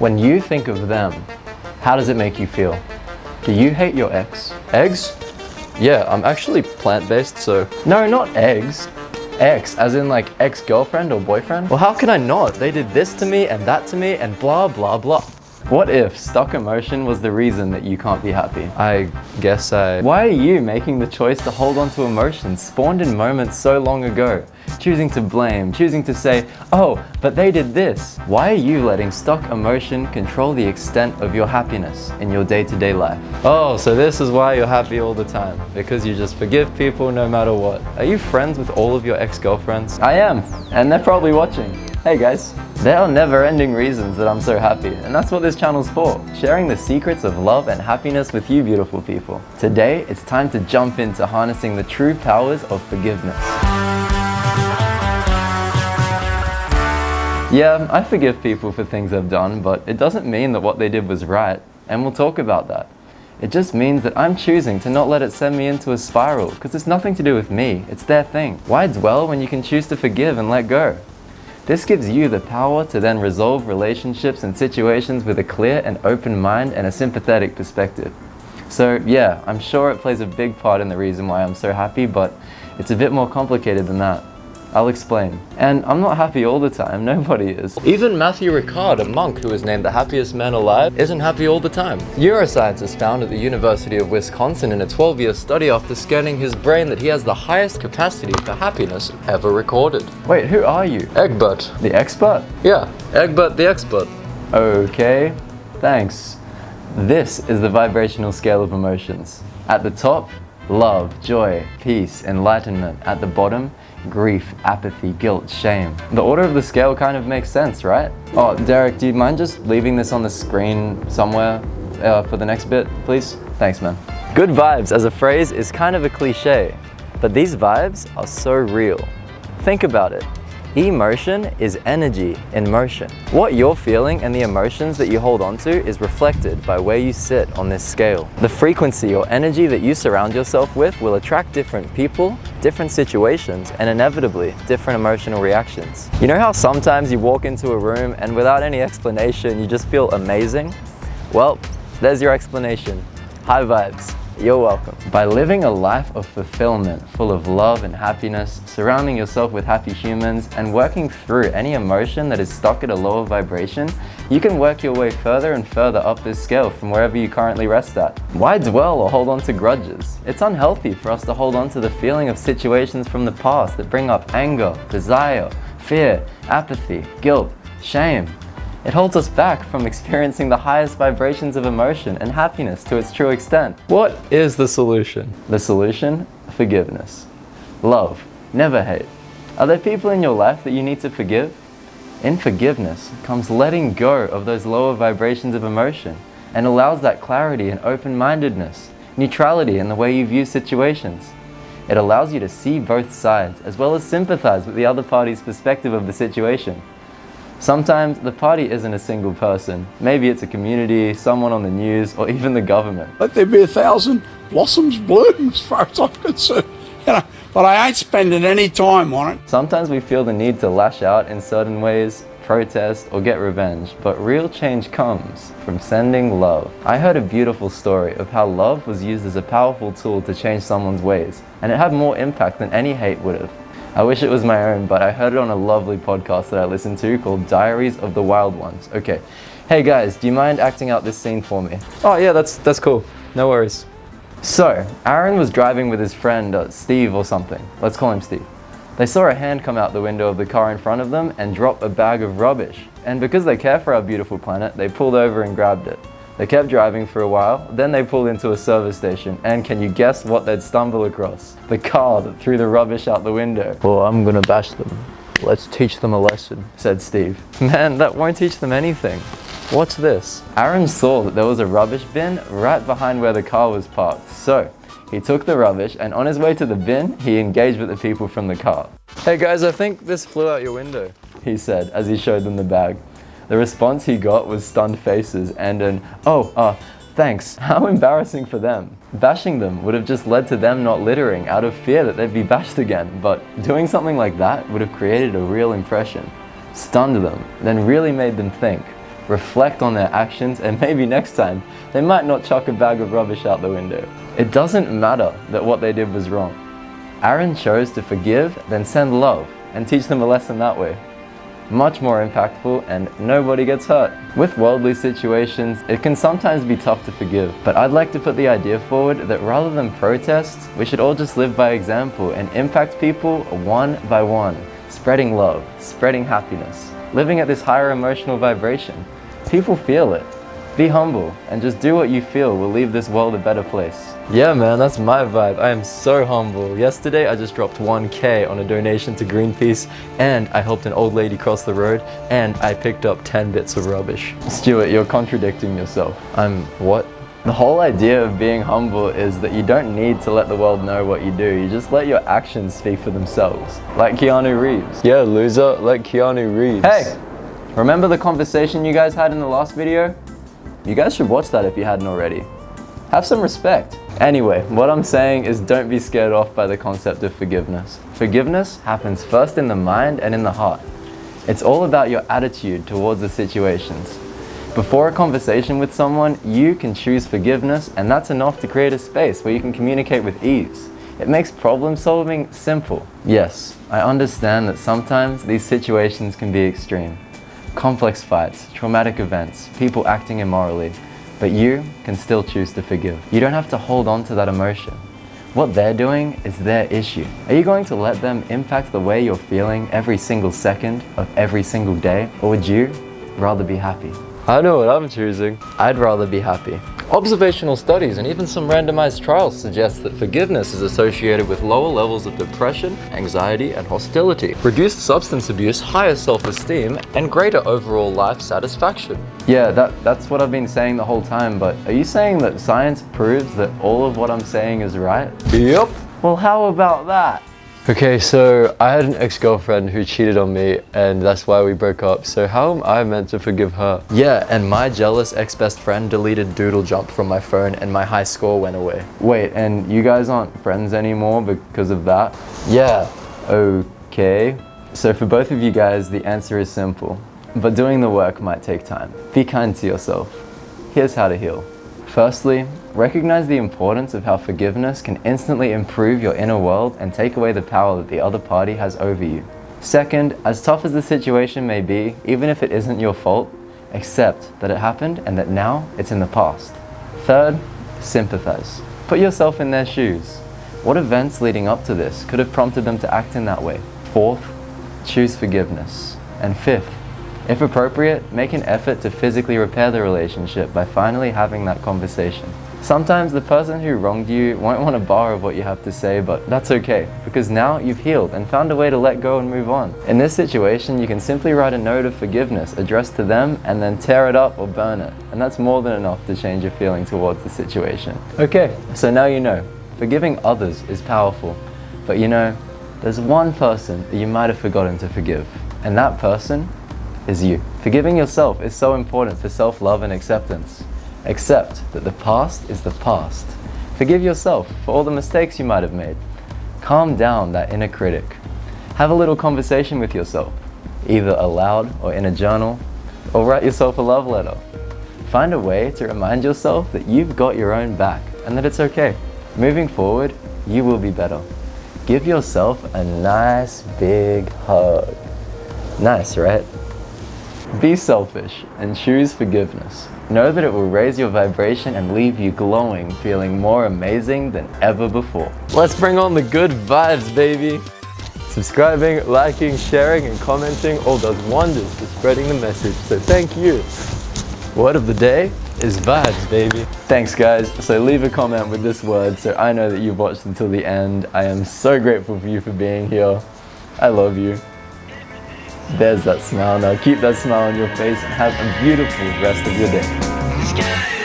When you think of them, how does it make you feel? Do you hate your ex? Eggs? Yeah, I'm actually plant-based, so... No, not eggs. Ex, as in like ex-girlfriend or boyfriend? Well, how can I not? They did this to me and that to me and blah, blah, blah. What if stuck emotion was the reason that you can't be happy? Why are you making the choice to hold on to emotions spawned in moments so long ago? Choosing to blame, choosing to say, oh, but they did this. Why are you letting stuck emotion control the extent of your happiness in your day-to-day life? Oh, so this is why you're happy all the time. Because you just forgive people no matter what. Are you friends with all of your ex-girlfriends? I am, and they're probably watching. Hey guys. There are never-ending reasons that I'm so happy, and that's what this channel's for, sharing the secrets of love and happiness with you beautiful people. Today, it's time to jump into harnessing the true powers of forgiveness. Yeah, I forgive people for things they've done, but it doesn't mean that what they did was right, and we'll talk about that. It just means that I'm choosing to not let it send me into a spiral, because it's nothing to do with me, it's their thing. Why dwell when you can choose to forgive and let go? This gives you the power to then resolve relationships and situations with a clear and open mind and a sympathetic perspective. So yeah, I'm sure it plays a big part in the reason why I'm so happy, but it's a bit more complicated than that. I'll explain. And I'm not happy all the time, nobody is. Even Matthew Ricard, a monk who was named the happiest man alive, isn't happy all the time. Neuroscientists found at the University of Wisconsin in a 12-year study after scanning his brain that he has the highest capacity for happiness ever recorded. Wait, who are you? Egbert. The expert? Yeah, Egbert the expert. Okay, thanks. This is the vibrational scale of emotions. At the top, love, joy, peace, enlightenment. At the bottom, grief, apathy, guilt, shame. The order of the scale kind of makes sense, right? Oh, Derek, do you mind just leaving this on the screen somewhere for the next bit, please? Thanks, man. Good vibes as a phrase is kind of a cliche, but these vibes are so real. Think about it. Emotion is energy in motion. What you're feeling and the emotions that you hold on to is reflected by where you sit on this scale. The frequency or energy that you surround yourself with will attract different people, different situations, and inevitably different emotional reactions. You know how sometimes you walk into a room and without any explanation you just feel amazing? Well, there's your explanation. High vibes. You're welcome. By living a life of fulfillment, full of love and happiness, surrounding yourself with happy humans, and working through any emotion that is stuck at a lower vibration, you can work your way further and further up this scale from wherever you currently rest at. Why dwell or hold on to grudges? It's unhealthy for us to hold on to the feeling of situations from the past that bring up anger, desire, fear, apathy, guilt, shame. It holds us back from experiencing the highest vibrations of emotion and happiness to its true extent. What is the solution? The solution? Forgiveness. Love, never hate. Are there people in your life that you need to forgive? In forgiveness comes letting go of those lower vibrations of emotion and allows that clarity and open-mindedness, neutrality in the way you view situations. It allows you to see both sides as well as sympathize with the other party's perspective of the situation. Sometimes the party isn't a single person. Maybe it's a community, someone on the news, or even the government. Let there be 1,000 blossoms bloom as far as I'm concerned. But I ain't spending any time on it. Sometimes we feel the need to lash out in certain ways, protest, or get revenge, but real change comes from sending love. I heard a beautiful story of how love was used as a powerful tool to change someone's ways, and it had more impact than any hate would have. I wish it was my own, but I heard it on a lovely podcast that I listened to called Diaries of the Wild Ones. Okay. Hey guys, do you mind acting out this scene for me? Oh yeah, that's cool. No worries. So, Aaron was driving with his friend, Steve or something. Let's call him Steve. They saw a hand come out the window of the car in front of them and drop a bag of rubbish. And because they care for our beautiful planet, they pulled over and grabbed it. They kept driving for a while, then they pulled into a service station, and can you guess what they'd stumble across? The car that threw the rubbish out the window. Well, I'm gonna bash them. Let's teach them a lesson, said Steve. Man, that won't teach them anything. Watch this. Aaron saw that there was a rubbish bin right behind where the car was parked, so he took the rubbish, and on his way to the bin, he engaged with the people from the car. Hey guys, I think this flew out your window, he said as he showed them the bag. The response he got was stunned faces and an, thanks. How embarrassing for them. Bashing them would have just led to them not littering out of fear that they'd be bashed again, but doing something like that would have created a real impression, stunned them, then really made them think, reflect on their actions, and maybe next time they might not chuck a bag of rubbish out the window. It doesn't matter that what they did was wrong. Aaron chose to forgive, then send love, and teach them a lesson that way. Much more impactful, and nobody gets hurt. With worldly situations, it can sometimes be tough to forgive, but I'd like to put the idea forward that rather than protest, we should all just live by example and impact people one by one, spreading love, spreading happiness, living at this higher emotional vibration. People feel it. Be humble and just do what you feel will leave this world a better place. Yeah man, that's my vibe. I am so humble. Yesterday I just dropped 1K on a donation to Greenpeace, and I helped an old lady cross the road, and I picked up 10 bits of rubbish. Stuart, you're contradicting yourself. What? The whole idea of being humble is that you don't need to let the world know what you do. You just let your actions speak for themselves. Like Keanu Reeves. Yeah, loser, like Keanu Reeves. Hey! Remember the conversation you guys had in the last video? You guys should watch that if you hadn't already. Have some respect. Anyway, what I'm saying is don't be scared off by the concept of forgiveness. Forgiveness happens first in the mind and in the heart. It's all about your attitude towards the situations. Before a conversation with someone, you can choose forgiveness, and that's enough to create a space where you can communicate with ease. It makes problem solving simple. Yes, I understand that sometimes these situations can be extreme. Complex fights, traumatic events, people acting immorally, but you can still choose to forgive. You don't have to hold on to that emotion. What they're doing is their issue. Are you going to let them impact the way you're feeling every single second of every single day, or would you rather be happy? I know what I'm choosing. I'd rather be happy. Observational studies and even some randomized trials suggest that forgiveness is associated with lower levels of depression, anxiety, and hostility, reduced substance abuse, higher self-esteem, and greater overall life satisfaction. Yeah, that's what I've been saying the whole time, but are you saying that science proves that all of what I'm saying is right? Yep. Well, how about that? Okay, so I had an ex-girlfriend who cheated on me, and that's why we broke up. So how am I meant to forgive her? Yeah, and my jealous ex-best friend deleted Doodle Jump from my phone, and my high score went away. Wait, and you guys aren't friends anymore because of that? Yeah, okay. So for both of you guys, the answer is simple, but doing the work might take time. Be kind to yourself. Here's how to heal. Firstly, recognize the importance of how forgiveness can instantly improve your inner world and take away the power that the other party has over you. Second, as tough as the situation may be, even if it isn't your fault, accept that it happened and that now it's in the past. Third, sympathize. Put yourself in their shoes. What events leading up to this could have prompted them to act in that way? Fourth, choose forgiveness. And fifth, if appropriate, make an effort to physically repair the relationship by finally having that conversation. Sometimes the person who wronged you won't want a bar of what you have to say, but that's okay, because now you've healed and found a way to let go and move on. In this situation, you can simply write a note of forgiveness addressed to them and then tear it up or burn it, and that's more than enough to change your feeling towards the situation. Okay, so now you know, forgiving others is powerful, but you know, there's one person that you might have forgotten to forgive, and that person is you. Forgiving yourself is so important for self-love and acceptance. Accept that the past is the past. Forgive yourself for all the mistakes you might have made. Calm down that inner critic. Have a little conversation with yourself, either aloud or in a journal, or write yourself a love letter. Find a way to remind yourself that you've got your own back and that it's okay. Moving forward, you will be better. Give yourself a nice big hug. Nice, right? Be selfish and choose forgiveness. Know that it will raise your vibration and leave you glowing, feeling more amazing than ever before. Let's bring on the good vibes, baby! Subscribing, liking, sharing, and commenting all does wonders for spreading the message, so thank you. Word of the day is vibes, baby. Thanks guys, so leave a comment with this word so I know that you've watched until the end. I am so grateful for you for being here. I love you. There's that smile now. Keep that smile on your face and have a beautiful rest of your day.